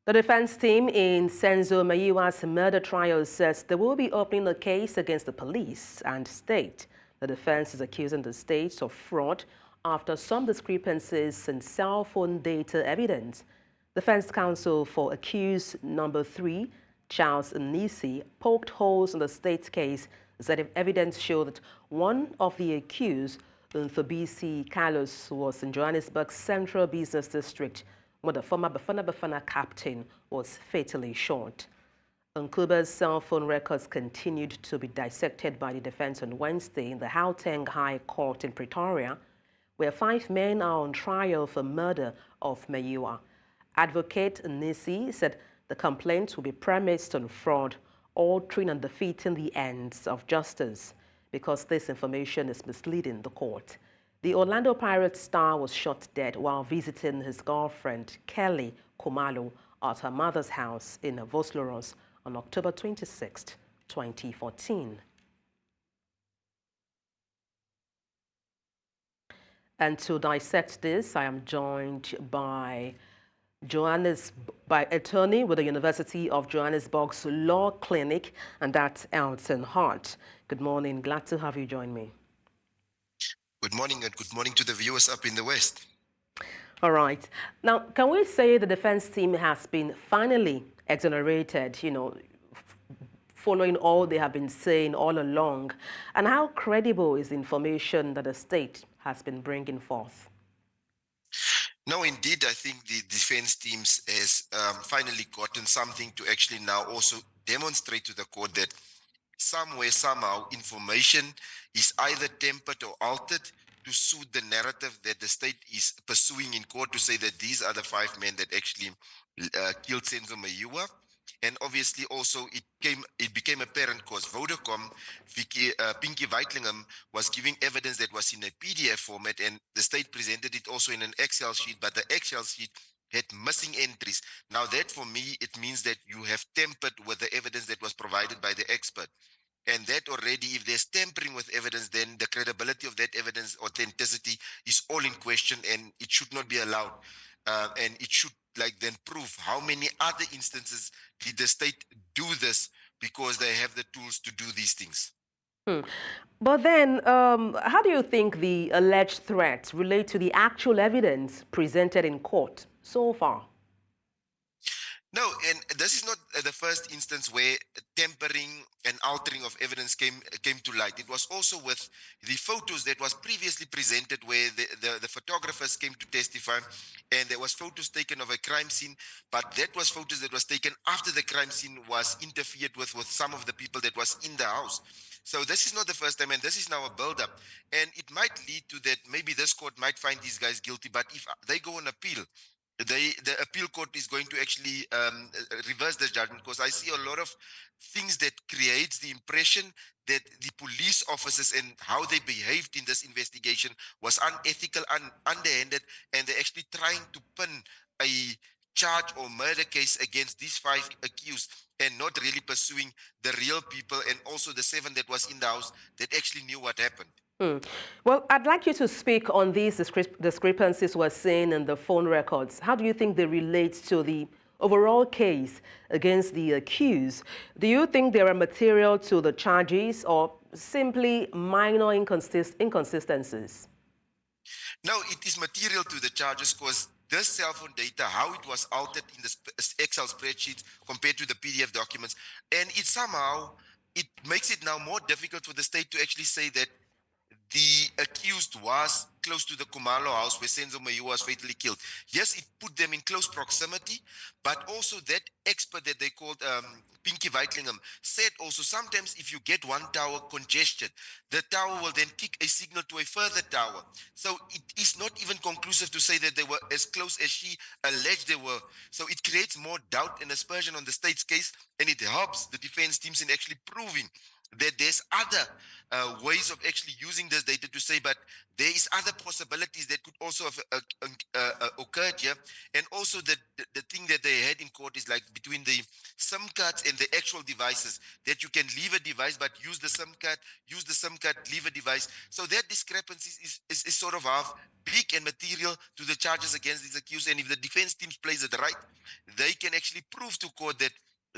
The defense team in Senzo Meyiwa's murder trial says they will be opening a case against the police and state. The defense is accusing the state of fraud after some discrepancies in cell phone data evidence. Defense counsel for accused number 3, Charles Mnisi, poked holes in the state's case, said evidence showed that one of the accused, Mthobisi Carlos, was in Johannesburg's Central Business District when the former Bafana captain was fatally shot. Mncube's cell phone records continued to be dissected by the defense on Wednesday in the Gauteng High Court in Pretoria, where 5 men are on trial for murder of Meyiwa. Advocate Mnisi said the complaint will be premised on fraud, altering and defeating the ends of justice, because this information is misleading the court. The Orlando Pirates star was shot dead while visiting his girlfriend, Kelly Khumalo, at her mother's house in Vosloorus on October 26, 2014. And to dissect this, I am joined by attorney with the University of Johannesburg's Law Clinic, and that's Elton Hart. Good morning. Glad to have you join me. Good morning, and good morning to the viewers up in the West. All right. Now, can we say the defense team has been finally exonerated, following all they have been saying all along? And how credible is the information that the state has been bringing forth? No, indeed, I think the defense teams has finally gotten something to actually now also demonstrate to the court that somewhere, somehow, information is either tempered or altered to suit the narrative that the state is pursuing in court, to say that these are the 5 men that actually killed Senzo Meyiwa. And obviously also it became apparent because Vodacom, Pinky Weitlingham, was giving evidence that was in a PDF format, and the state presented it also in an Excel sheet, but the Excel sheet had missing entries. Now that, for me, it means that you have tempered with the evidence that was provided by the expert. And that already, if there's tampering with evidence, then the credibility of that evidence, authenticity, is all in question, and it should not be allowed. And it should then prove how many other instances did the state do this, because they have the tools to do these things. But then, how do you think the alleged threats relate to the actual evidence presented in court so far? No, and this is not the first instance where tampering and altering of evidence came to light. It was also with the photos that was previously presented, where the photographers came to testify, and there was photos taken of a crime scene, but that was photos that was taken after the crime scene was interfered with some of the people that was in the house. So this is not the first time, and this is now a build-up, and it might lead to that maybe this court might find these guys guilty, but if they go on appeal, the appeal court is going to actually reverse the judgment, because I see a lot of things that creates the impression that the police officers and how they behaved in this investigation was unethical, underhanded, and they're actually trying to pin a charge or murder case against these 5 accused, and not really pursuing the real people, and also the 7 that was in the house that actually knew what happened. Well, I'd like you to speak on these discrepancies we're seeing in the phone records. How do you think they relate to the overall case against the accused? Do you think they are material to the charges, or simply minor inconsistencies? No, it is material to the charges, because this cell phone data, how it was altered in the Excel spreadsheet compared to the PDF documents, and it makes it now more difficult for the state to actually say that the accused was close to the Khumalo house where Senzo Meyiwa was fatally killed. Yes, it put them in close proximity, but also that expert that they called Pinky Weitlingham said also, sometimes if you get one tower congested, the tower will then kick a signal to a further tower. So it is not even conclusive to say that they were as close as she alleged they were. So it creates more doubt and aspersion on the state's case, and it helps the defense teams in actually proving that there's other ways of actually using this data to say, but there is other possibilities that could also have occurred here. And also the thing that they had in court is like between the SIM cards and the actual devices, that you can leave a device but use the SIM card, leave a device. So that discrepancy is sort of half big and material to the charges against these accused. And if the defense team plays it right, they can actually prove to court that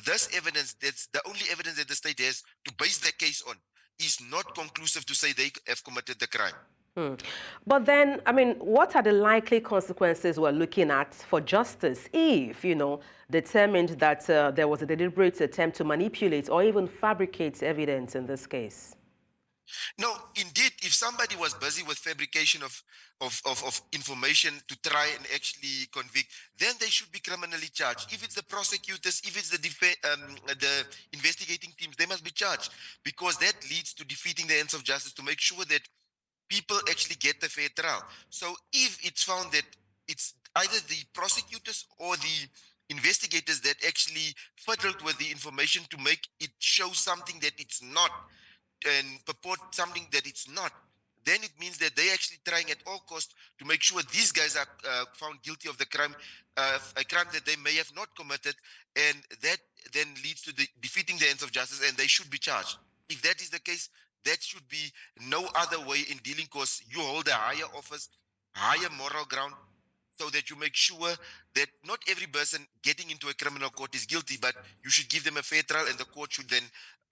this evidence, that's the only evidence that the state has to base their case on, is not conclusive to say they have committed the crime. But then, I mean, what are the likely consequences we're looking at for justice if, determined that there was a deliberate attempt to manipulate or even fabricate evidence in this case? No, indeed, if somebody was busy with fabrication of information to try and actually convict, then they should be criminally charged. If it's the prosecutors, if it's the investigating teams, they must be charged, because that leads to defeating the ends of justice, to make sure that people actually get a fair trial. So if it's found that it's either the prosecutors or the investigators that actually fiddled with the information to make it show something that it's not, and purport something that it's not, then it means that they're actually trying at all costs to make sure these guys are found guilty of the crime, a crime that they may have not committed, and that then leads to defeating the ends of justice, and they should be charged. If that is the case, that should be no other way in dealing, because you hold a higher office, higher moral ground, so that you make sure that not every person getting into a criminal court is guilty, but you should give them a fair trial, and the court should then,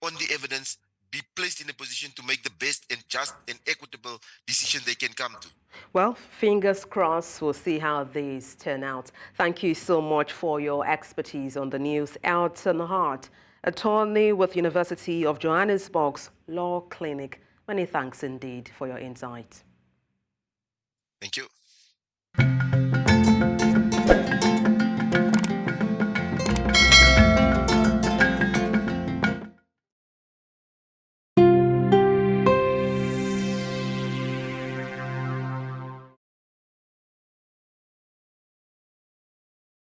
on the evidence, be placed in a position to make the best and just and equitable decision they can come to. Well, fingers crossed, we'll see how these turn out. Thank you so much for your expertise on the news. Elton Hart, attorney with University of Johannesburg's Law Clinic. Many thanks indeed for your insight. Thank you.